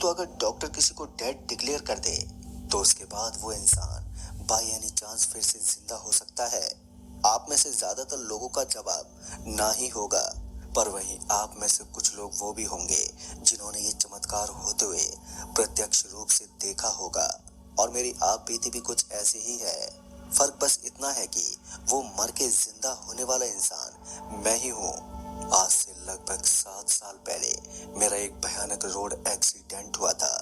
दोस्तों, अगर डॉक्टर किसी को डेड डिक्लेयर कर दे तो उसके बाद वो इंसान बाय एनी चांस फिर से जिंदा हो सकता है। आप में से ज्यादातर लोगों का जवाब ना ही होगा, पर वहीं आप में से कुछ लोग वो भी होंगे जिन्होंने ये चमत्कार होते हुए प्रत्यक्ष रूप से देखा होगा। और मेरी आप बीती भी कुछ ऐसी ही है। फर्क बस इतना है कि वो मर के जिंदा होने वाला इंसान मैं ही हूँ। आज से लगभग 7 साल पहले मेरा एक भयानक रोड एक्सीडेंट हुआ था,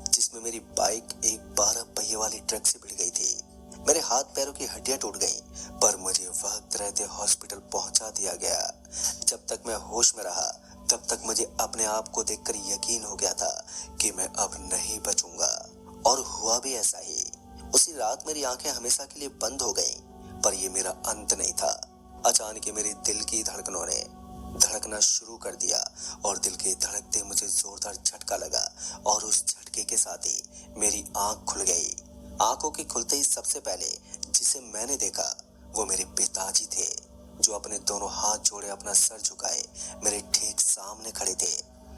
जिसमें मेरी बाइक एक 12 पहिए वाली ट्रक से भिड़ गई थी। मेरे हाथ पैरों की हड्डियां टूट गईं, पर मुझे वक्त रहते हॉस्पिटल पहुंचा दिया गया। जब तक मैं होश में रहा तब तक मुझे अपने आप को देखकर यकीन हो गया था कि मैं अब नहीं बचूंगा, और हुआ भी ऐसा ही। उसी रात मेरी आंखें हमेशा के लिए बंद हो गईं, पर ये मेरा अंत नहीं था। अचानक ही मेरी दिल की धड़कनों ने धड़कना शुरू कर दिया, और दिल के धड़कते मुझे जोरदार झटका लगा, और उस झटके के साथ ही मेरी आंख खुल गई। आंखों के खुलते ही सबसे पहले जिसे मैंने देखा वो मेरे पिताजी थे, जो अपने दोनों हाथ जोड़े अपना सर झुकाए मेरे ठीक सामने खड़े थे।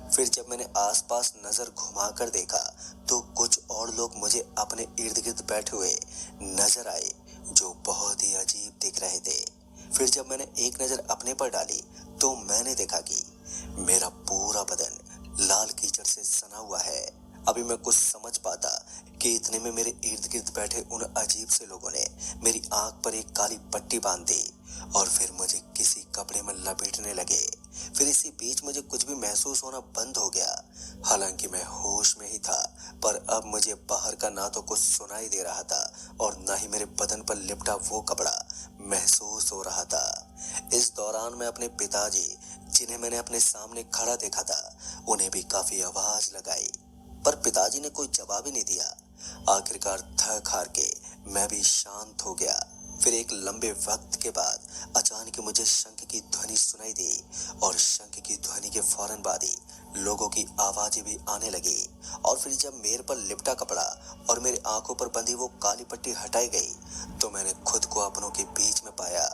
फिर जब मैंने आसपास नजर घुमाकर देखा तो कुछ और लोग मुझे अपने इर्द गिर्द बैठे हुए नजर आए, जो बहुत ही अजीब दिख रहे थे। फिर जब मैंने एक नजर अपने पर डाली तो मैंने देखा कि मेरा पूरा बदन लाल कीचड़ से सना हुआ है। अभी मैं कुछ समझ पाता कि इतने में मेरे इर्द गिर्द बैठे उन अजीब से लोगों ने मेरी आंख पर एक काली पट्टी बांध दी और फिर मुझे किसी कपड़े में लपेटने लगे। फिर इसी बीच मुझे कुछ भी महसूस होना बंद हो गया। हालांकि मैं होश में ही था, पर अब मुझे बाहर का ना तो कुछ सुनाई दे रहा था और ना ही मेरे बदन पर लिपटा वो कपड़ा महसूस हो रहा था। इस दौरान मैं अपने पिताजी, जिन्हें मैंने अपने सामने खड़ा देखा था, उन्हें भी काफी आवाज लगाई, पर पिताजी ने कोई जवाब ही नहीं दिया। आखिरकार थक हार के मैं भी शांत हो गया। फिर एक लंबे वक्त के बाद अचानक मुझे शंख की ध्वनि सुनाई दी, और शंख की ध्वनि के फौरन बाद ही लोगों की आवाजें भी आने लगी। और फिर जब मेरे पर लिपटा कपड़ा और मेरी आंखों पर बंधी वो काली पट्टी हटाई गई तो मैंने खुद को अपनों के बीच में पाया।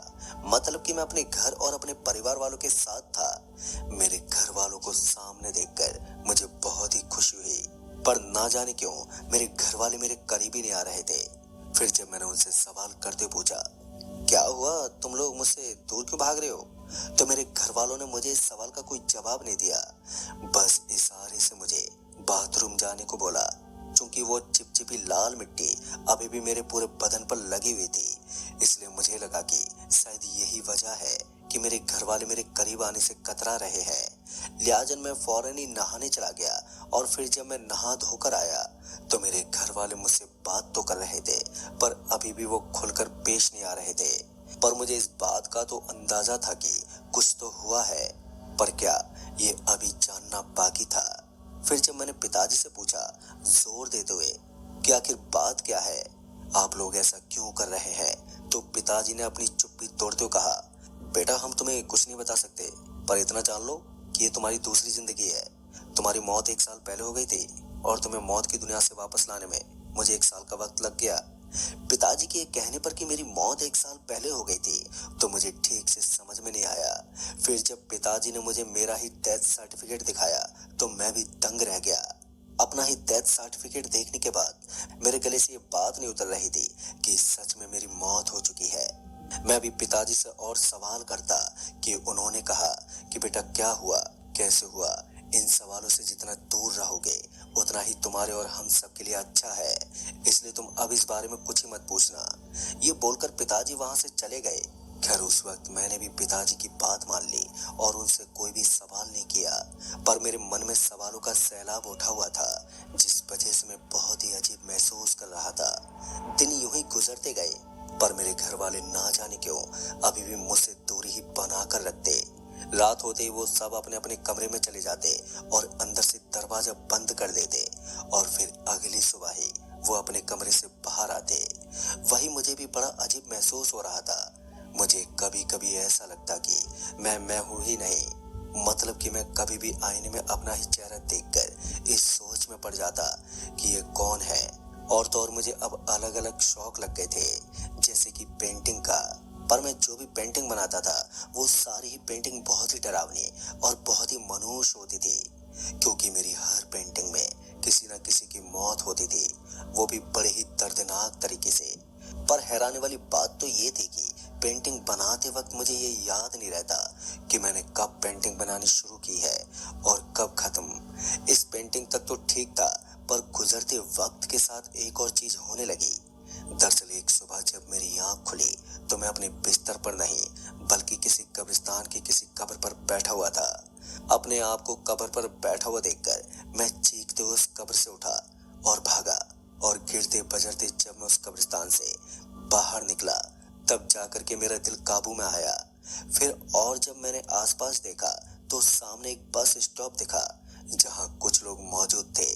मतलब कि मैं अपने घर और अपने परिवार वालों के साथ था। मेरे घर वालों को सामने देखकर मुझे बहुत ही खुशी हुई, पर ना जाने क्यों मेरे घर वाले मेरे करीब ही नहीं आ रहे थे। फिर जब मैंने उनसे सवाल करते पूछा, क्या हुआ, तुम लोग मुझसे दूर क्यों भाग रहे हो, तो मेरे घर वालों ने मुझे इस सवाल का कोई जवाब नहीं दिया। बस इशारे से मुझे बाथरूम जाने को बोला। क्योंकि वो चिपचिपी लाल मिट्टी अभी भी मेरे पूरे बदन पर लगी हुई थी, इसलिए मुझे लगा कि शायद यही वजह है कि मेरे घर वाले मेरे करीब आने से कतरा रहे हैं। लिहाजा मैं फौरन ही नहाने चला गया, और फिर जब मैं नहा धोकर आया तो मेरे घर वाले मुझसे बात तो कर रहे थे, पर अभी भी वो खुलकर पेश नहीं आ रहे थे। पर मुझे इस बात का तो अंदाजा था कि कुछ तो हुआ है, पर क्या ये अभी जानना बाकी था। फिर जब मैंने पिताजी से पूछा जोर देते हुए कि आखिर बात क्या है, आप लोग ऐसा क्यों कर रहे हैं, तो पिताजी ने अपनी चुप्पी तोड़ते हुए कहा, बेटा हम तुम्हें कुछ नहीं बता सकते, पर इतना जान लो कि ये तुम्हारी दूसरी जिंदगी है। तुम्हारी मौत 1 साल पहले हो गई थी और तुम्हें मौत की दुनिया से वापस लाने में मुझे 1 साल का वक्त लग गया। पिताजी के कहने पर कि मेरी मौत 1 साल पहले हो गई थी तो मुझे ठीक से समझ में नहीं आया। फिर जब पिताजी ने मुझे मेरा ही डेथ सर्टिफिकेट दिखाया तो मैं भी दंग रह गया। अपना ही डेथ सर्टिफिकेट देखने के बाद मेरे गले से ये बात नहीं उतर रही थी कि सच में मेरी मौत हो चुकी है। मैं भी पिताजी से और सवाल करता कि उन्होंने कहा कि बेटा क्या हुआ, कैसे हुआ। इन सवालों से जितना दूर रहोगे उतना ही तुम्हारे और हम सब के लिए अच्छा है, इसलिए तुम अब इस बारे में कुछ ही मत पूछना। ये बोलकर पिताजी वहां से चले गए। खैर उस वक्त मैंने भी पिताजी की बात मान ली और उनसे कोई भी सवाल नहीं किया, पर मेरे मन में सवालों का सैलाब उठा हुआ था, जिस वजह से मैं बहुत ही अजीब महसूस कर रहा था। दिन यूं ही गुजरते गए, पर मेरे घर वाले ना जाने क्यों अभी भी मुझसे दूरी ही बना कर रखते। रात होते ही वो सब अपने अपने कमरे में चले जाते और अंदर से दरवाजा बंद कर देते, और फिर अगली सुबह ही वो अपने कमरे से बाहर आते। वही मुझे भी बड़ा अजीब महसूस हो रहा था। मुझे कभी कभी ऐसा लगता कि मैं हूं ही नहीं। मतलब कि मैं कभी भी आईने में अपना ही चेहरा देखकर इस सोच में पड़ जाता कि ये कौन है। और तो और मुझे अब अलग अलग शौक लग गए थे, जैसे कि पेंटिंग का। पर मैं जो भी पेंटिंग बनाता था वो सारी ही पेंटिंग बहुत ही डरावनी और बहुत ही मनुष्य होती थी, क्योंकि मेरी हर पेंटिंग में किसी न किसी की मौत होती थी, वो भी बड़े ही दर्दनाक तरीके से। पर हैरानी वाली बात तो ये थी कि पेंटिंग बनाते वक्त मुझे ये याद नहीं रहता कि मैंने कब पेंटिंग बनानी शुरू की है और कब खत्म। इस पेंटिंग तक तो ठीक था, पर गुजरते वक्त के साथ एक और चीज होने लगी। दरअसल एक सुबह जब मेरी आंख खुली तो मैं अपने बिस्तर पर नहीं बल्कि किसी कब्रिस्तान की किसी कब्र पर बैठा हुआ था। अपने आप को कब्र पर बैठा हुआ देखकर मैं चीखते हुए उस कब्र से उठा और भागा, और गिरते बजरते जब मैं उस कब्रिस्तान से बाहर निकला तब जाकर के मेरा दिल काबू में आया। फिर और जब मैंने आसपास देखा तो सामने एक बस स्टॉप दिखा जहां कुछ लोग मौजूद थे।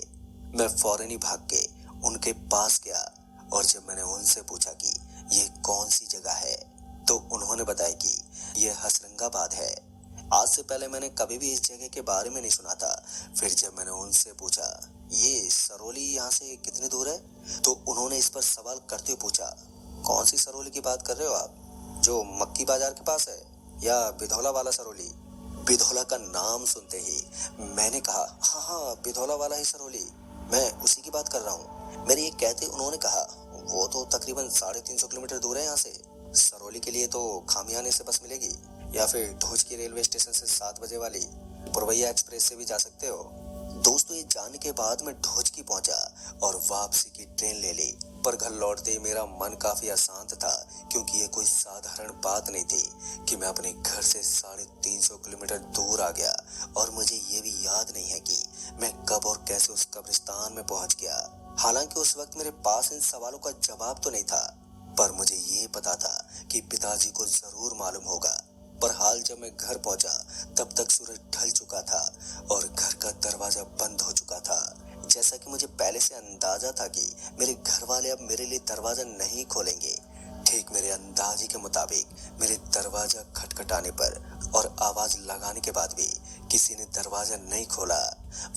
मैं फौरन ही भाग के उनके पास गया और जब मैंने उनसे पूछा कि ये कौन सी जगह है तो उन्होंने बताया कि ये हसरंगाबाद है। आज से पहले मैंने कभी भी इस जगह के बारे में नहीं सुना था। फिर जब मैंने उनसे पूछा ये सरौली यहाँ से कितनी दूर है तो उन्होंने इस पर सवाल करते हुए पूछा, कौन सी सरौली की बात कर रहे हो आप, जो मक्की बाजार के पास है या बिधौला वाला सरौली? बिधौला का नाम सुनते ही मैंने कहा, हाँ हाँ बिधौला वाला ही सरौली, मैं उसी की बात कर रहा हूँ। मेरे ये कहते उन्होंने कहा, वो तो तकरीबन 350 किलोमीटर दूर है यहाँ से। सरौली के लिए तो खामियाने से बस मिलेगी या फिर ढोज की रेलवे स्टेशन से 7 बजे वाली पुरवैया एक्सप्रेस से भी जा सकते हो। दोस्तों, ये जानने के बाद मैं ढोज की पहुंचा और वापसी की ट्रेन ले ली। पर घर लौटते ही मेरा मन काफी अशांत था, क्योंकि ये कोई साधारण बात नहीं थी कि मैं अपने घर से 350 किलोमीटर दूर आ गया और मुझे ये भी याद नहीं है कि मैं कब और कैसे उस कब्रिस्तान में पहुंच गया। हालांकि उस वक्त मेरे पास इन सवालों का जवाब तो नहीं था, पर मुझे ये पता था कि पिताजी को जरूर मालूम होगा। पर हाल जब मैं घर पहुंचा तब तक सूरज ढल चुका था और घर का दरवाजा बंद हो चुका था। जैसा कि मुझे पहले से अंदाजा था कि मेरे घर वाले अब मेरे लिए दरवाजा नहीं खोलेंगे। ठीक मेरे अंदाजे के मुताबिक मेरे दरवाजा खटखटाने पर और आवाज लगाने के बाद भी किसी ने दरवाजा नहीं खोला।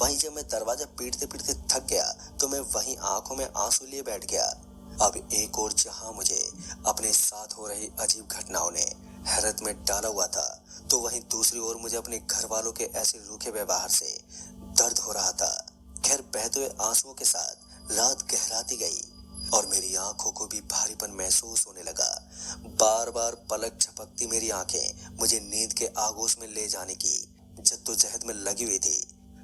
वहीं जब मैं दरवाजा पीटते पीटते थक गया तो मैं वहीं आंखों में आंसू लिए बैठ गया। अब एक और जहां मुझे अपने साथ हो रही अजीब घटनाओं ने हैरत में डाला हुआ था, तो वहीं दूसरी ओर मुझे अपने घर वालों के ऐसे रूखे व्यवहार से दर्द हो रहा था। खैर, बहते हुए आंसुओं के साथ रात गहराती गई और मेरी आंखों को भी भारीपन महसूस होने लगा। बार बार पलक झपकती मेरी आंखें मुझे नींद के आगोश में ले जाने की जद्दोजहद में लगी हुई थी।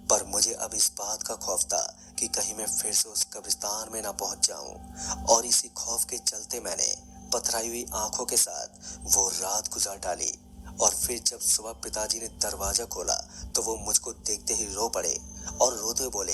पर मुझे अब इस बात का खौफ था कि कहीं मैं फिर से उस कब्रिस्तान में ना पहुंच जाऊं, और इसी खौफ के चलते मैंने पथराई हुई आंखों के साथ वो रात गुजार डाली। और फिर जब सुबह पिताजी ने दरवाजा खोला तो वो मुझको देखते ही रो पड़े और रोते हुए बोले,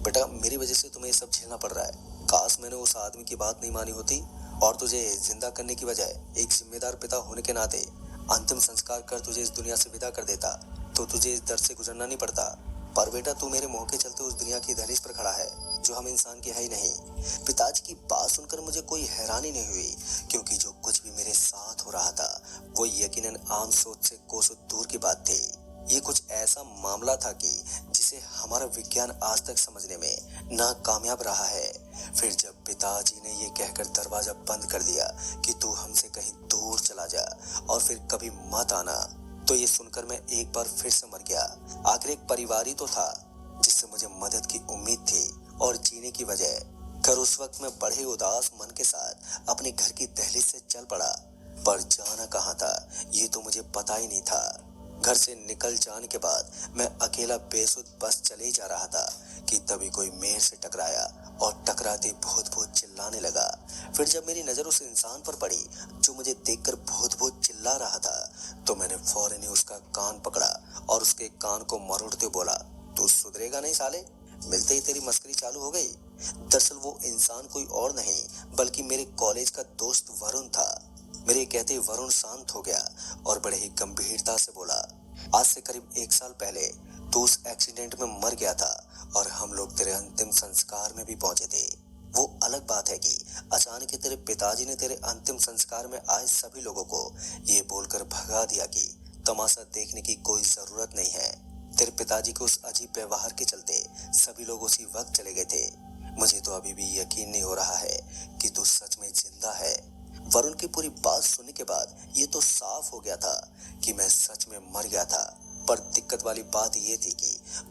बेटा मेरी वजह से तुम्हें ये सब झेलना पड़ रहा है। काश मैंने उस आदमी की बात नहीं मानी होती और तुझे जिंदा करने की बजाय एक जिम्मेदार पिता होने के नाते अंतिम संस्कार कर तुझे इस दुनिया से विदा कर देता तो तुझे इस दर्द से गुजरना नहीं पड़ता। पर बेटा तू मेरे मुंह के चलते उस दुनिया की दहलीज पर खड़ा है जो हम इंसान की है ही नहीं। पिताजी की बात सुनकर मुझे कोई हैरानी नहीं हुई, क्योंकि जो कुछ भी मेरे साथ हो रहा था वो यकीनन आम सोच से कोसों दूर की बात थी। ये कुछ ऐसा मामला था कि जिसे हमारा विज्ञान आज तक समझने में नाकामयाब रहा है। फिर जब पिताजी ने ये कहकर दरवाजा बंद कर दिया कि तू हमसे कहीं दूर चला जा और फिर कभी मत आना, तो ये सुनकर मैं एक बार फिर से मर गया। आखिर एक परिवार ही तो था जिससे मुझे मदद की उम्मीद थी और जीने की वजह। कर उस वक्त मैं बड़े उदास मन के साथ अपने घर की दहलीज से चल पड़ा, पर जाना कहाँ था ये तो मुझे पता ही नहीं था। घर से निकल जाने के बाद मैं अकेला बेसुध बस चले ही जा रहा था कि तभी कोई मेरे से टकराया और टकराते भूत भूत चिल्लाने लगा। फिर जब मेरी नजर उस इंसान पर पड़ी जो मुझे देखकर भूत भूत चिल्ला रहा था, तो मैंने फौरन ही उसका कान पकड़ा और उसके कान को मरोड़ते बोला, तू सुधरेगा नहीं साले, मिलते ही तेरी मस्करी चालू हो गई। दरअसल वो इंसान कोई और नहीं बल्कि मेरे कॉलेज का दोस्त वरुण था। मेरे कहते ही वरुण शांत हो गया और बड़े ही गंभीरता से बोला, आज से करीब 1 साल पहले तू उस एक्सीडेंट में मर गया था और हम लोग तेरे अंतिम संस्कार में भी पहुंचे थे। वो अलग बात है कि अचानक ही तेरे पिताजी ने तेरे अंतिम संस्कार में आए सभी लोगों को ये बोलकर भगा दिया कि तमाशा देखने की कोई जरूरत नहीं है। तेरे पिताजी के उस अजीब व्यवहार के चलते सभी लोग उसी वक्त चले गए थे। मुझे तो अभी भी यकीन नहीं हो रहा है कि तू सच में जिंदा है। वरुण की पूरी बात सुनने के बाद ये तो साफ हो गया था कि मैं सच में मर गया था। पर दिक्कत वाली बात ये थी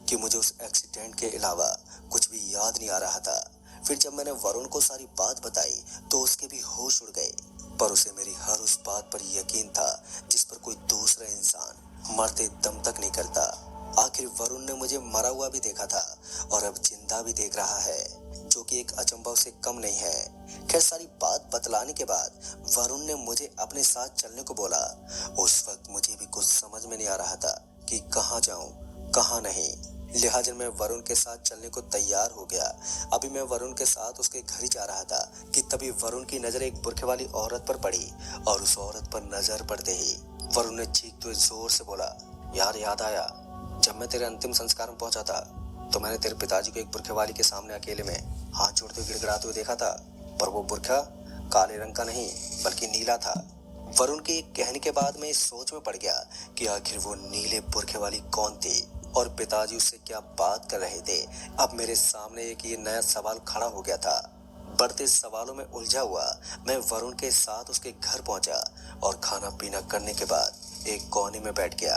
कि मुझे उस एक्सीडेंट के अलावा कुछ भी याद नहीं आ रहा था। फिर जब मैंने वरुण को सारी बात बताई तो उसके भी होश उड़ गए, पर उसे मेरी हर उस बात पर यकीन था जिस पर कोई दूसरा इंसान मरते दम तक नहीं करता। आखिर वरुण ने मुझे मरा हुआ भी देखा था और अब जिंदा भी देख रहा है, जो कि एक अचंभव से कम नहीं है। खैर, सारी बात बतलाने के बाद वरुण ने मुझे अपने साथ चलने को बोला। उस वक्त मुझे भी कुछ समझ में नहीं आ रहा था कि कहाँ जाऊं कहाँ नहीं। लिहाजा मैं वरुण के साथ चलने को तैयार हो गया। अभी मैं वरुण के साथ उसके घर ही जा रहा था कि तभी वरुण की नजर एक बुर्के वाली औरत पर पड़ी और उस औरत पर नजर पड़ते ही वरुण ने चीखते हुए जोर से बोला, यार याद आया, जब मैं तेरे अंतिम संस्कार में पहुंचा था तो मैंने तेरे पिताजी को एक बुर्के वाली के सामने अकेले में हाथ जोड़ते हुए गिड़गिड़ाते हुए देखा था, पर वो बुर्का काले रंग का नहीं बल्कि नीला था। वरुण के कहने के बाद मैं इस सोच में पड़ गया कि आखिर वो नीले बुर्के वाली कौन थी और पिताजी उससे क्या बात कर रहे थे। अब मेरे सामने एक ये नया सवाल खड़ा हो गया था। बढ़ते सवालों में उलझा हुआ मैं वरुण के साथ उसके घर पहुंचा और खाना पीना करने के बाद एक कोने में बैठ गया।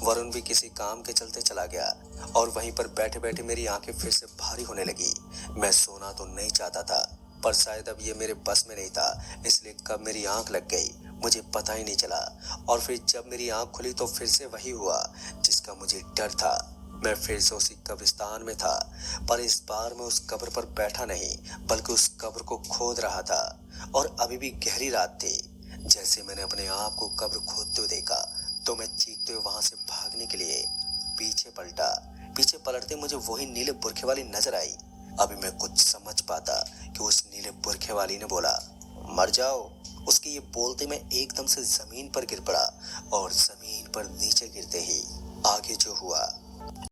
वरुण भी किसी काम के चलते चला गया और वहीं पर बैठे बैठे मेरी आंखें फिर से भारी होने लगी। मैं सोना तो नहीं चाहता था, पर शायद अब ये मेरे बस में नहीं था, इसलिए कब मेरी आंख लग गई मुझे पता ही नहीं चला। और फिर जब मेरी आंख खुली तो फिर से वही हुआ जिसका मुझे डर था। मैं फिर से उसी कब्रिस्तान में था, पर इस बार मैं उस कब्र पर बैठा नहीं बल्कि उस कब्र को खोद रहा था। और अभी भी गहरी रात थी। जैसे मैंने अपने आप को कब्र खोदते हुए देखा तो मैं चीखते हुए वहां से भागने के लिए पीछे पलटा। पीछे पलटते मुझे वही नीले बुर्खे वाली नजर आई। अभी मैं कुछ समझ पाता कि उस नीले बुर्खे वाली ने बोला, मर जाओ। उसके ये बोलते मैं एकदम से जमीन पर गिर पड़ा और जमीन पर नीचे गिरते ही आगे जो हुआ